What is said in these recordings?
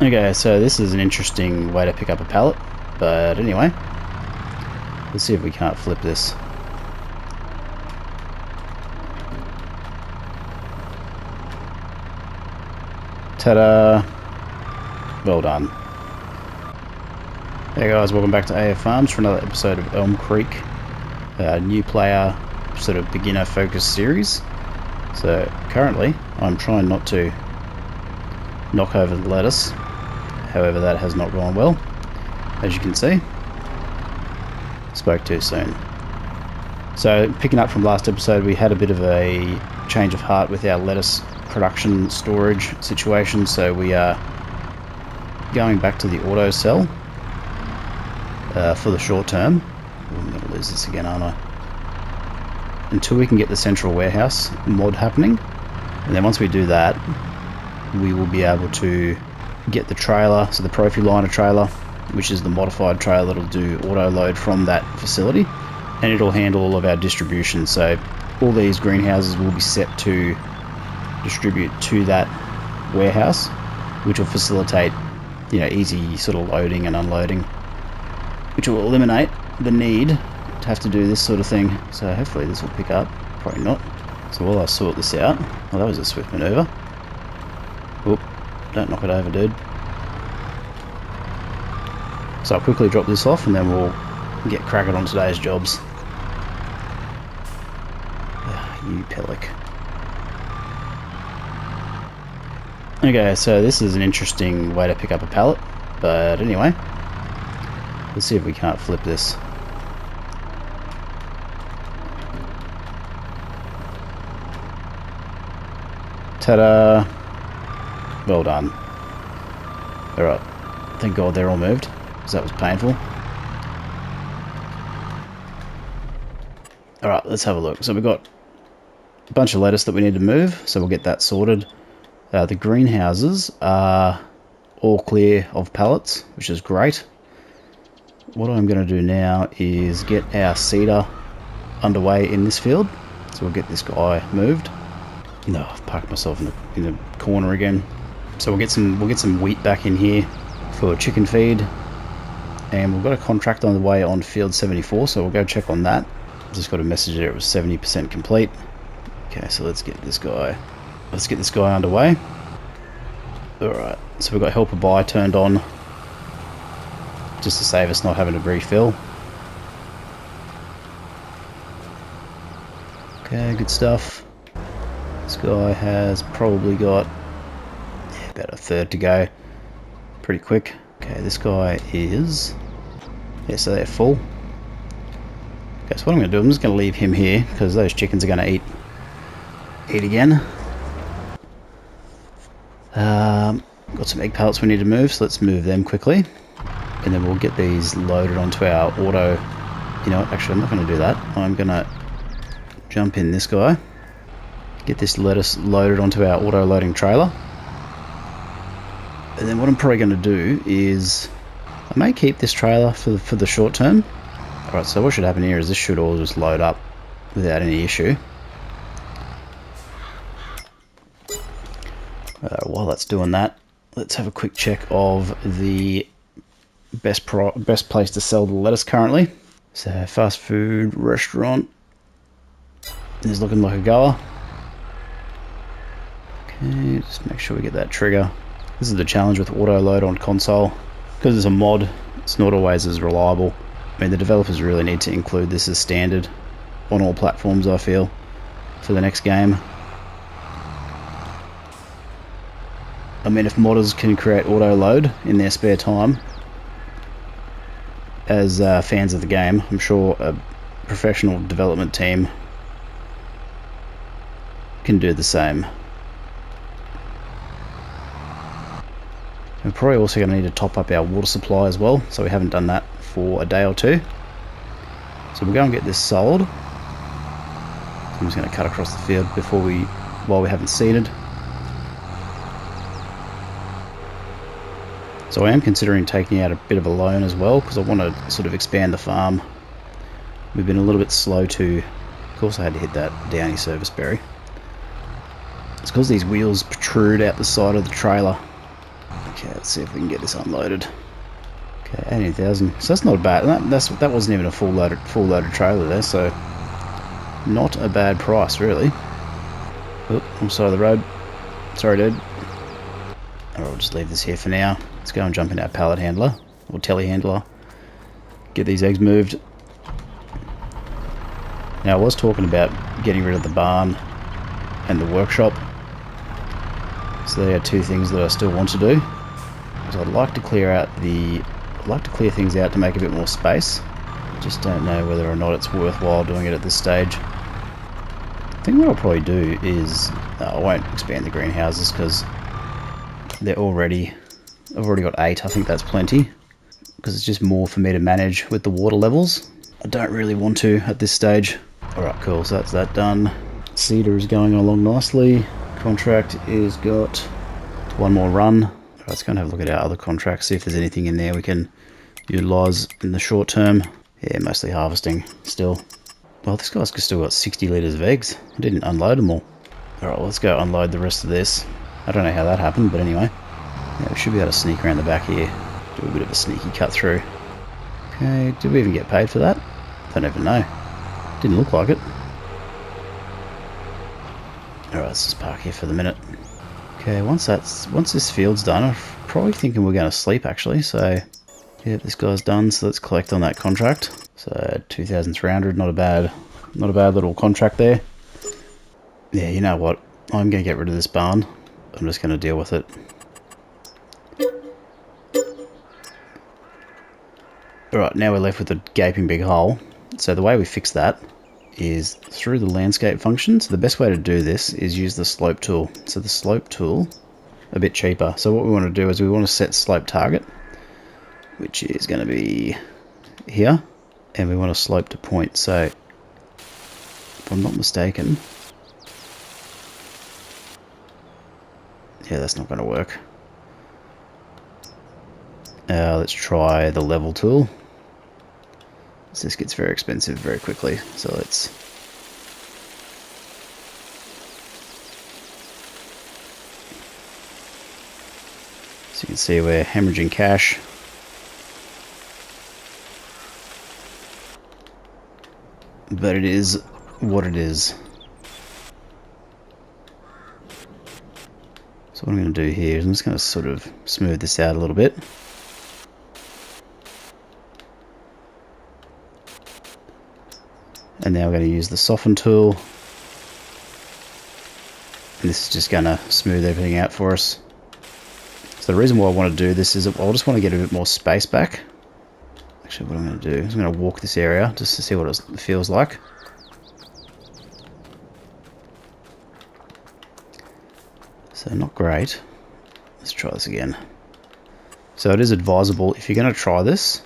Okay, so this is an interesting way to pick up a pallet, but anyway, let's see if we can't flip this. Ta-da! Well done. Hey guys, welcome back to AF Farms for another episode of Elm Creek, a new player sort of beginner focused series. So currently I'm trying not to knock over the lettuce, however that has not gone well, as you can see. Spoke too soon. So picking up from last episode, we had a bit of a change of heart with our lettuce production storage situation, so we are going back to the auto cell for the short term. I'm going to lose this again, aren't I? Until we can get the central warehouse mod happening, and then once we do that, we will be able to get the trailer, so the Profiliner trailer, which is the modified trailer that'll do auto load from that facility, and it'll handle all of our distribution. So all these greenhouses will be set to distribute to that warehouse, which will facilitate, you know, easy sort of loading and unloading, which will eliminate the need to have to do this sort of thing. So hopefully this will pick up. Probably not. So while I sort this out, well, that was a swift maneuver. Oop, don't knock it over, dude. So I'll quickly drop this off and then we'll get cracking on today's jobs. You pellic. Okay, so this is an interesting way to pick up a pallet, but anyway, let's see if we can't flip this. Ta-da! Well done. Alright, thank God they're all moved, because that was painful. Alright, let's have a look. So we've got a bunch of lettuce that we need to move, so we'll get that sorted. The greenhouses are all clear of pallets, which is great. What I'm going to do now is get our seeder underway in this field. So we'll get this guy moved. No, I've parked myself in the corner again. So we'll get some wheat back in here for chicken feed, and we've got a contract on the way on field 74, so we'll go check on that. Just got a message there it was 70% complete. Okay, so let's get this guy underway. Alright, so we've got helper buy turned on just to save us not having to refill. Okay, good stuff. This guy has probably got about a third to go. Pretty quick. Okay, this guy is... yeah, so they're full. Okay, so what I'm going to do, I'm just going to leave him here because those chickens are going to eat again. Got some egg pallets we need to move, so let's move them quickly. And then we'll get these loaded onto our auto... you know what, actually I'm not going to do that. I'm going to jump in this guy. Get this lettuce loaded onto our auto loading trailer. And then what I'm probably going to do is... I may keep this trailer for the short term. Alright, so what should happen here is this should all just load up without any issue. While that's doing that, let's have a quick check of the best place to sell the lettuce currently. So fast food restaurant is looking like a goer. Okay, just make sure we get that trigger. This is the challenge with auto load on console. Because it's a mod, it's not always as reliable. I mean, the developers really need to include this as standard on all platforms, I feel, for the next game. I mean, if modders can create auto load in their spare time as fans of the game, I'm sure a professional development team can do the same. We're probably also going to need to top up our water supply as well, so we haven't done that for a day or two. So we'll go and get this sold. So I'm just going to cut across the field while we haven't seeded. So I am considering taking out a bit of a loan as well, because I want to sort of expand the farm. We've been a little bit slow to... Of course I had to hit that Downy service berry. It's because these wheels protrude out the side of the trailer. Okay, let's see if we can get this unloaded. Okay, 18,000. So that's not bad. That wasn't even a full loaded trailer there, so not a bad price really. Oh, I'm side of the road. Sorry, dude. Alright, we'll just leave this here for now. Let's go and jump in our pallet handler or telehandler. Get these eggs moved. Now I was talking about getting rid of the barn and the workshop. So there are two things that I still want to do. So I'd like to clear things out to make a bit more space. Just don't know whether or not it's worthwhile doing it at this stage. I think what I'll probably do is I won't expand the greenhouses because they're already. I've already got 8. I think that's plenty because it's just more for me to manage with the water levels. I don't really want to at this stage. All right, cool. So that's that done. Cedar is going along nicely. Contract is got one more run. All right, let's go and have a look at our other contracts, see if there's anything in there we can utilise in the short term. Yeah, mostly harvesting still. Well, this guy's still got 60 litres of eggs. I didn't unload them all. All right, well, let's go unload the rest of this. I don't know how that happened, but anyway. Yeah, we should be able to sneak around the back here. Do a bit of a sneaky cut through. Okay, did we even get paid for that? Don't even know. Didn't look like it. Alright, let's just park here for the minute. Okay, once this field's done, I'm probably thinking we're going to sleep actually, so yeah, this guy's done, so let's collect on that contract. So 2,300, not a bad little contract there. Yeah, you know what? I'm going to get rid of this barn. I'm just going to deal with it. Alright, now we're left with a gaping big hole. So the way we fix that is through the landscape function. So the best way to do this is use the slope tool. So the slope tool, a bit cheaper. So what we want to do is we want to set slope target, which is going to be here. And we want to slope to point. So if I'm not mistaken, yeah, that's not going to work. Let's try the level tool. So this gets very expensive very quickly. So let's you can see we're hemorrhaging cash. But it is what it is. So what I'm going to do here is I'm just going to sort of smooth this out a little bit. And now we're going to use the soften tool. And this is just going to smooth everything out for us. So the reason why I want to do this is I just want to get a bit more space back. Actually, what I'm going to do is I'm going to walk this area just to see what it feels like. So not great. Let's try this again. So it is advisable if you're going to try this,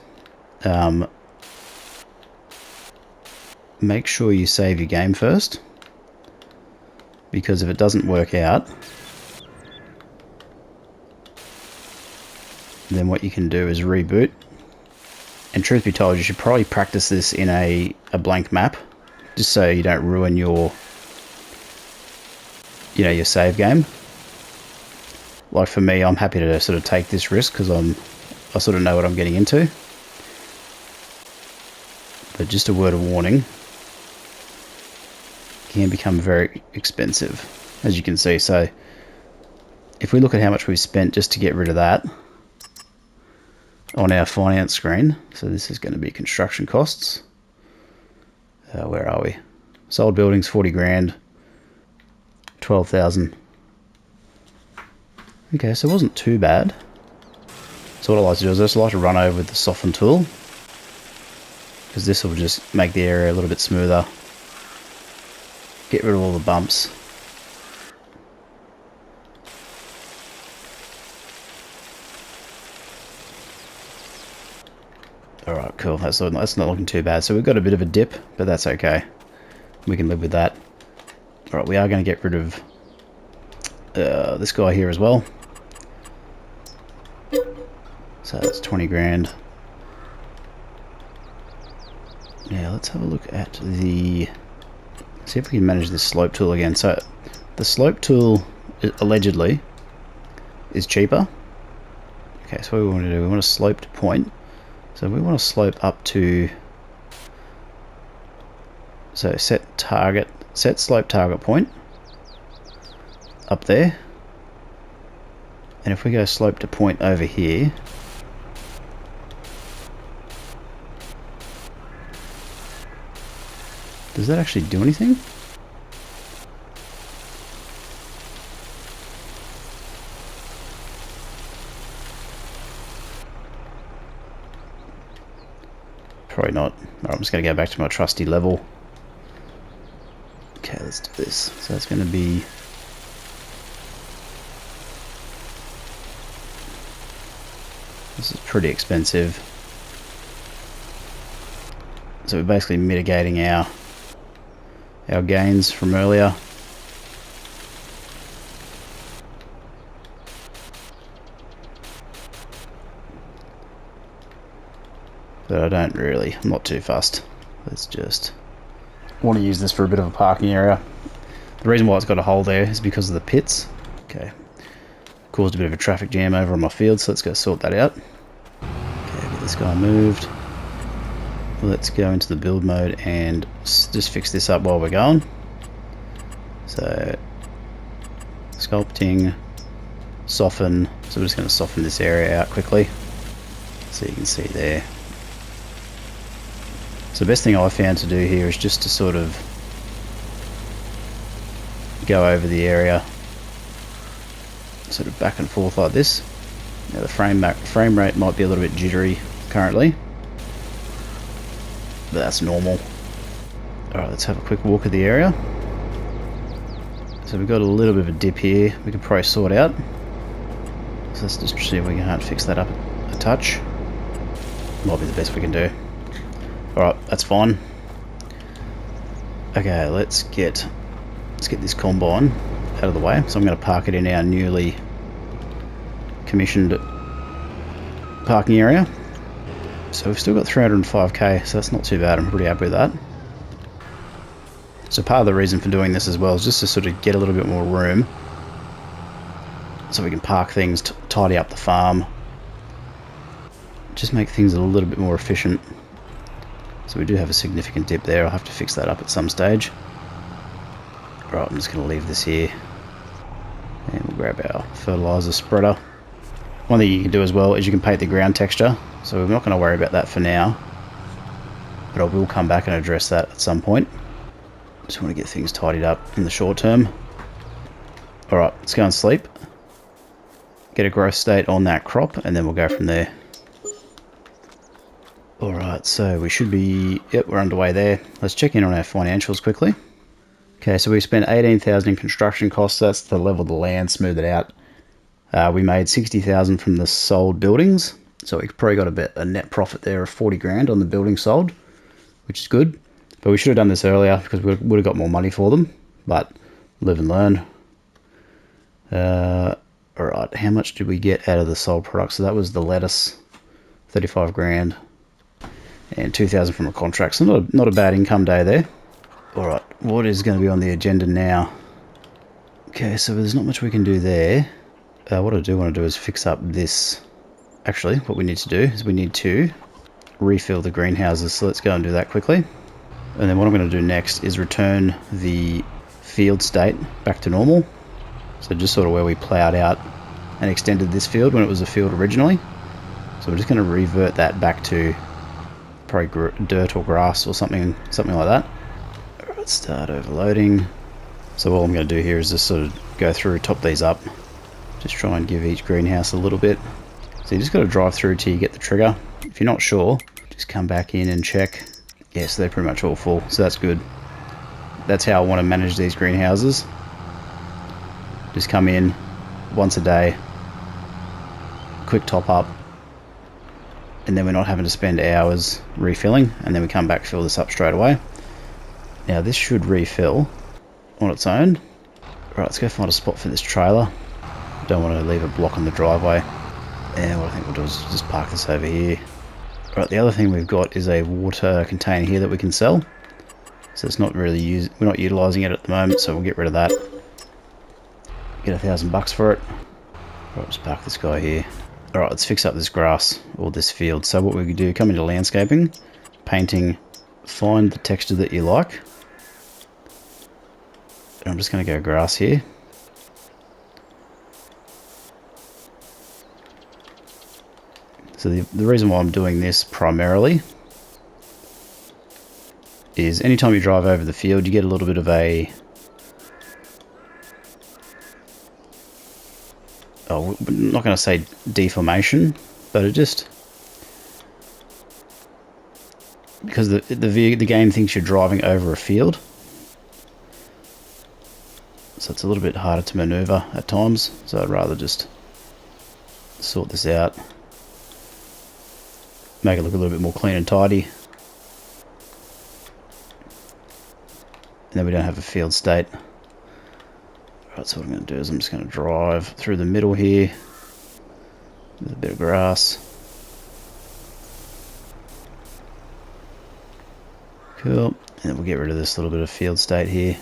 make sure you save your game first, because if it doesn't work out, then what you can do is reboot. And truth be told, you should probably practice this in a blank map, just so you don't ruin your save game. Like for me, I'm happy to sort of take this risk because I sort of know what I'm getting into. But just a word of warning, it can become very expensive, as you can see. So if we look at how much we've spent just to get rid of that on our finance screen, so this is going to be construction costs. Where are we? Sold buildings, 40 grand, 12,000. Okay, so it wasn't too bad. So what I like to do is I just like to run over with the soften tool, because this will just make the area a little bit smoother, get rid of all the bumps. Alright, cool, that's not looking too bad. So we've got a bit of a dip, but that's okay. We can live with that. Alright, we are going to get rid of this guy here as well. So that's 20 grand. Yeah, let's have a look at see if we can manage this slope tool again. So the slope tool allegedly is cheaper, Okay, so what we want to do, we want to slope to point. So we want to slope up to, so set slope target point up there. And if we go slope to point over here, does that actually do anything? Probably not. Alright, I'm just going to go back to my trusty level. Okay, let's do this. So that's going to be... This is pretty expensive. So we're basically mitigating our gains from earlier. But I'm not too fussed. Let's just want to use this for a bit of a parking area. The reason why it's got a hole there is because of the pits. Okay, caused a bit of a traffic jam over on my field, so let's go sort that out. Okay, get this guy moved. Let's go into the build mode and just fix this up while we're going. So, sculpting, soften. So we're just going to soften this area out quickly, so you can see there. So the best thing I found to do here is just to sort of go over the area, sort of back and forth like this. Now the frame rate might be a little bit jittery currently, but that's normal. Alright, let's have a quick walk of the area. So we've got a little bit of a dip here we can probably sort out. So let's just see if we can't fix that up a touch. Might be the best we can do. Alright, that's fine. Okay, let's get this combine out of the way. So I'm going to park it in our newly commissioned parking area. So we've still got 305k, so that's not too bad. I'm pretty happy with that. So part of the reason for doing this as well is just to sort of get a little bit more room, so we can park things, tidy up the farm, just make things a little bit more efficient. So we do have a significant dip there. I'll have to fix that up at some stage. Right, I'm just going to leave this here, and we'll grab our fertilizer spreader. One thing you can do as well is you can paint the ground texture, so we're not going to worry about that for now, but I will come back and address that at some point. Just want to get things tidied up in the short term. Alright, let's go and sleep, get a growth state on that crop, and then we'll go from there. Alright, so we should be, yep, we're underway there. Let's check in on our financials quickly. Okay, so we spent 18,000 in construction costs. That's to level the land, smooth it out. We made 60,000 from the sold buildings, so we probably got a net profit there of 40 grand on the buildings sold, which is good. But we should have done this earlier because we would have got more money for them, but live and learn. Alright, how much did we get out of the sold product? So that was the lettuce, 35 grand. And 2,000 from a contract, so not a bad income day there. Alright, what is going to be on the agenda now? Okay, so there's not much we can do there. What I do want to do is fix up this. Actually, what we need to do is we need to refill the greenhouses, so let's go and do that quickly. And then what I'm going to do next is return the field state back to normal. So just sort of where we ploughed out and extended this field when it was a field originally. So we're just going to revert that back to probably dirt or grass or something like that. Let's start overloading. So all I'm going to do here is just sort of go through, top these up, just try and give each greenhouse a little bit. So you just got to drive through till you get the trigger. If you're not sure, just come back in and check. Yeah, so they're pretty much all full, so that's good. That's how I want to manage these greenhouses. Just come in once a day, quick top up, and then we're not having to spend hours refilling, and then we come back, fill this up straight away. Now this should refill on its own. Right, let's go find a spot for this trailer. Don't want to leave a block on the driveway. And what I think we'll do is just park this over here. Right, the other thing we've got is a water container here that we can sell. So it's not really we're not utilising it at the moment, so we'll get rid of that. Get $1,000 for it. Right, just park this guy here. Alright, let's fix up this grass or this field. So what we could do, come into landscaping, painting, find the texture that you like. And I'm just going to go grass here. So the reason why I'm doing this primarily is anytime you drive over the field, you get a little bit of a... oh, I'm not going to say deformation, but it just... because the game thinks you're driving over a field. So it's a little bit harder to maneuver at times. So I'd rather just sort this out. Make it look a little bit more clean and tidy. And then we don't have a field state. Right, so what I'm going to do is I'm just going to drive through the middle here. With a bit of grass. Cool. And then we'll get rid of this little bit of field state here.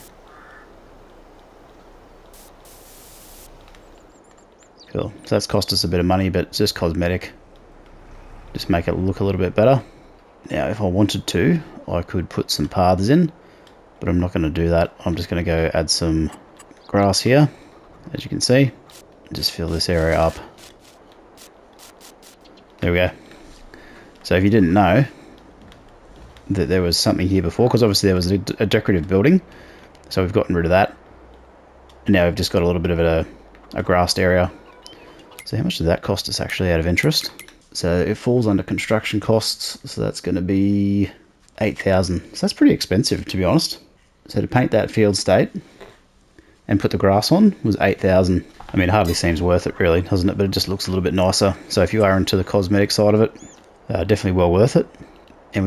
Cool. So that's cost us a bit of money, but it's just cosmetic. Just make it look a little bit better. Now, if I wanted to, I could put some paths in, but I'm not going to do that. I'm just going to go add some grass here, as you can see. Just fill this area up. There we go. So if you didn't know that there was something here before, because obviously there was a decorative building, so we've gotten rid of that. And now we've just got a little bit of a grassed area. So how much did that cost us actually out of interest? So it falls under construction costs, so that's going to be 8,000. So that's pretty expensive, to be honest. So to paint that field state and put the grass on was 8,000. I mean, it hardly seems worth it really, doesn't it? But it just looks a little bit nicer. So if you are into the cosmetic side of it, definitely well worth it. And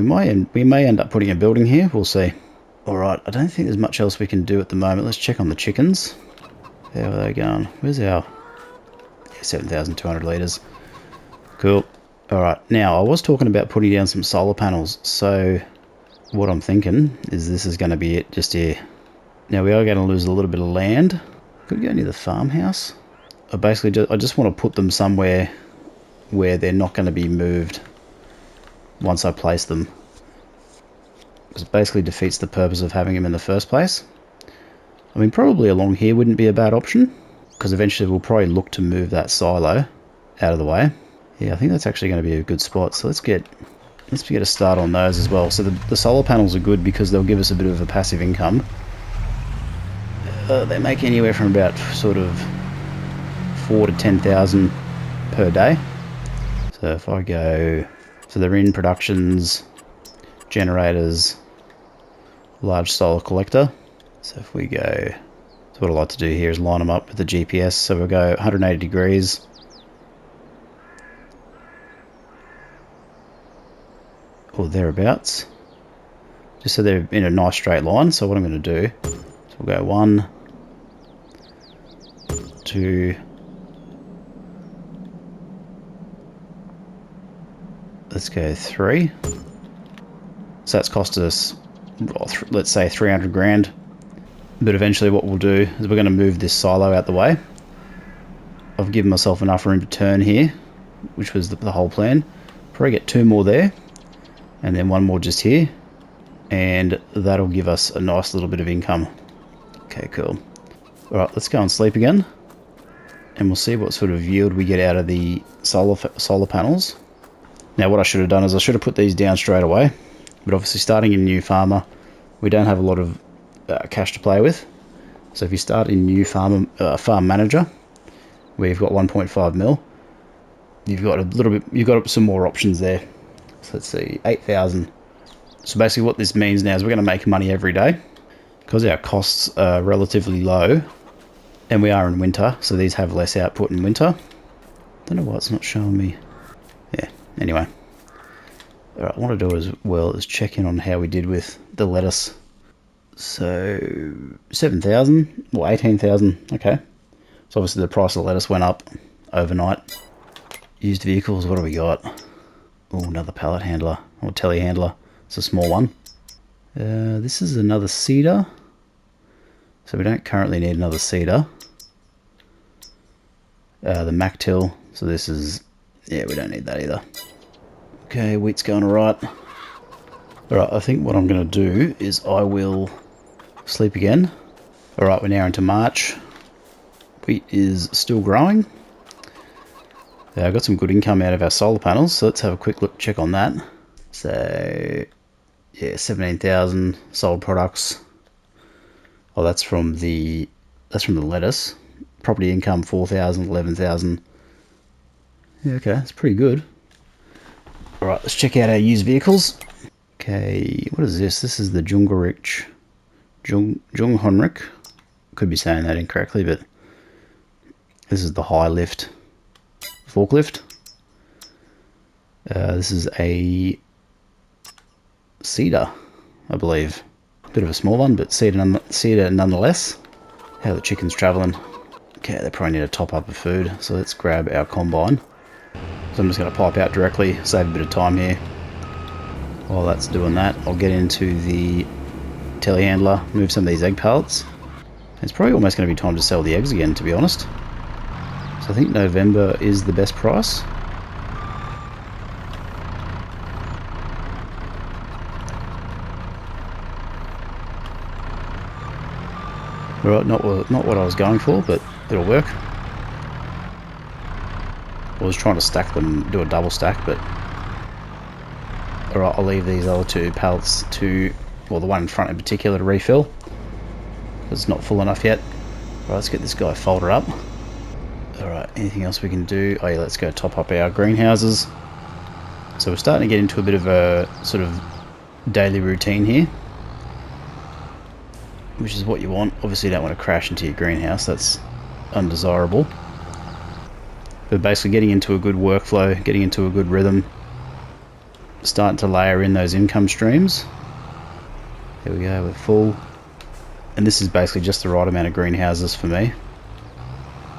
we may end up putting a building here. We'll see. All right, I don't think there's much else we can do at the moment. Let's check on the chickens. How are they going? Where's our 7,200 litres? Cool. All right, now I was talking about putting down some solar panels. So what I'm thinking is this is going to be it just here. Now we are going to lose a little bit of land. Could we go near the farmhouse? I just want to put them somewhere where they're not going to be moved once I place them. Because it basically defeats the purpose of having them in the first place. I mean, probably along here wouldn't be a bad option, because eventually we'll probably look to move that silo out of the way. Yeah, I think that's actually going to be a good spot. So let's get a start on those as well. So the solar panels are good because they'll give us a bit of a passive income. They make anywhere from about sort of 4,000 to 10,000 per day. So if I go, so they're in productions, generators, large solar collector. So if we go, so what I like to do here is line them up with the GPS. So we'll go 180 degrees. Or thereabouts, just so they're in a nice straight line. So what I'm going to do is we'll go 1, 2, let's go 3. So that's cost us, well, let's say 300 grand. But eventually what we'll do is we're going to move this silo out the way. I've given myself enough room to turn here, which was the whole plan. Probably get 2 more there. And then 1 more just here, and that'll give us a nice little bit of income. Okay, cool. All right, let's go and sleep again, and we'll see what sort of yield we get out of the solar panels. Now, what I should have done is I should have put these down straight away, but obviously starting in new farmer, we don't have a lot of cash to play with. So if you start in new farm manager, where you've got 1.5 mil, you've got some more options there. So let's see, 8,000. So basically what this means now is we're going to make money every day because our costs are relatively low and we are in winter, so these have less output in winter. Don't know why it's not showing me. Yeah, anyway. All right, what I want to do as well is check in on how we did with the lettuce. So 7,000 or 18,000, okay. So obviously the price of the lettuce went up overnight. Used vehicles, what do we got? Oh, another pallet handler, or telehandler. It's a small one. This is another seeder. So we don't currently need another seeder. The Mac till, so this is Yeah, we don't need that either. Okay, wheat's going alright. Alright, I think what I'm going to do is I will sleep again. Alright, we're now into March. Wheat is still growing. I got some good income out of our solar panels, so let's have a quick look check on that. So, yeah, 17,000 sold products. Oh, that's from the lettuce. Property income 4,000, 11,000. Yeah, okay, that's pretty good. All right, let's check out our used vehicles. Okay, what is this? This is the Junghonrich. Could be saying that incorrectly, but this is the high lift forklift. This is a cedar, I believe. A bit of a small one, but cedar nonetheless. How are the chickens travelling? Okay, they probably need a top up of food, so let's grab our combine. So I'm just going to pipe out directly, save a bit of time here. While that's doing that, I'll get into the telehandler, move some of these egg pallets. It's probably almost going to be time to sell the eggs again, to be honest. So I think November is the best price. Alright, not what I was going for, but it'll work. I was trying to stack them, do a double stack, but... Alright, I'll leave these other two pallets to... Well, the one in front in particular to refill. It's not full enough yet. Alright, let's get this guy folded up. Alright, anything else we can do? Oh yeah, let's go top up our greenhouses. So we're starting to get into a bit of a sort of daily routine here, which is what you want. Obviously you don't want to crash into your greenhouse, that's undesirable. But basically getting into a good workflow, getting into a good rhythm, starting to layer in those income streams. There we go, we're full. And this is basically just the right amount of greenhouses for me.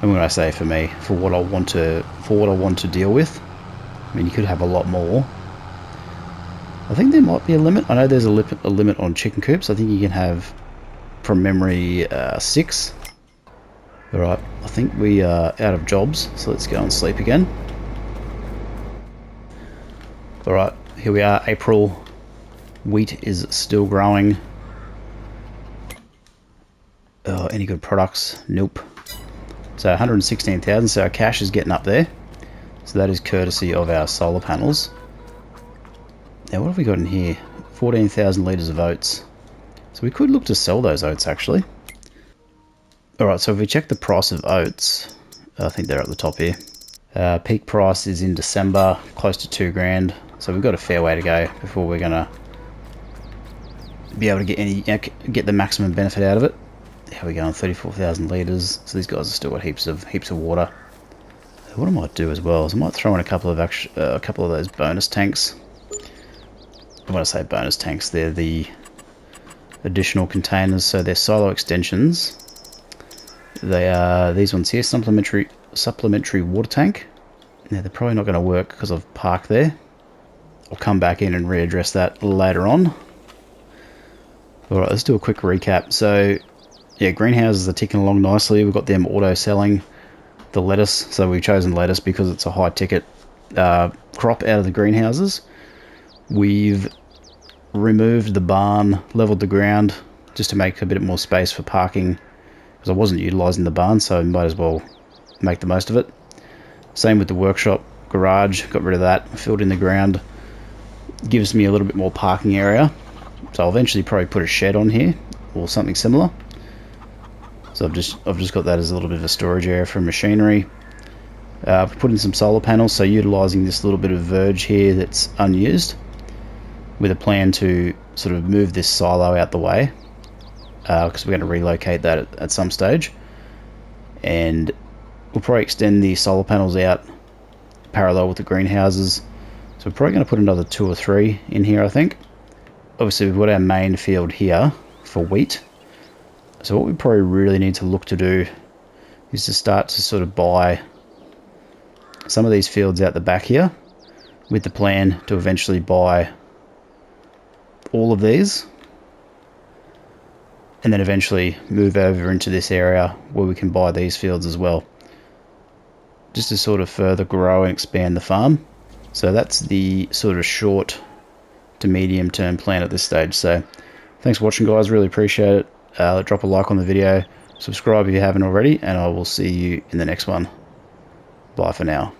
And when I say for me, for what I want to deal with. I mean, you could have a lot more. I think there might be a limit. I know there's a limit on chicken coops. I think you can have, from memory, 6. Alright, I think we are out of jobs, so let's go and sleep again. Alright, here we are, April. Wheat is still growing. Any good products? Nope. So 116,000, so our cash is getting up there. So that is courtesy of our solar panels. Now what have we got in here? 14,000 litres of oats. So we could look to sell those oats actually. Alright, so if we check the price of oats, I think they're at the top here. Peak price is in December, close to 2 grand. So we've got a fair way to go before we're going to be able to get the maximum benefit out of it. How are we going? 34,000 litres. So these guys have still got heaps of water. What I might do as well is I might throw in a couple of those bonus tanks. When I say bonus tanks, they're the additional containers. So they're silo extensions. They are these ones here, supplementary water tank. Now they're probably not going to work because I've parked there. I'll come back in and readdress that later on. Alright, let's do a quick recap. So yeah, greenhouses are ticking along nicely. We've got them auto selling the lettuce. So we've chosen lettuce because it's a high ticket crop out of the greenhouses. We've removed the barn, leveled the ground just to make a bit more space for parking, because I wasn't utilising the barn, so I might as well make the most of it. Same with the workshop garage, got rid of that, filled in the ground. Gives me a little bit more parking area. So I'll eventually probably put a shed on here or something similar. So I've just got that as a little bit of a storage area for machinery. Put in some solar panels, so utilising this little bit of verge here that's unused, with a plan to sort of move this silo out the way, because we're going to relocate that at some stage, and we'll probably extend the solar panels out parallel with the greenhouses. So we're probably going to put another 2 or 3 in here, I think. Obviously we've got our main field here for wheat. So what we probably really need to look to do is to start to sort of buy some of these fields out the back here, with the plan to eventually buy all of these, and then eventually move over into this area where we can buy these fields as well. just to sort of further grow and expand the farm. So that's the sort of short to medium term plan at this stage. So thanks for watching, guys. Really appreciate it. Drop a like on the video, subscribe if you haven't already, and I will see you in the next one. Bye for now.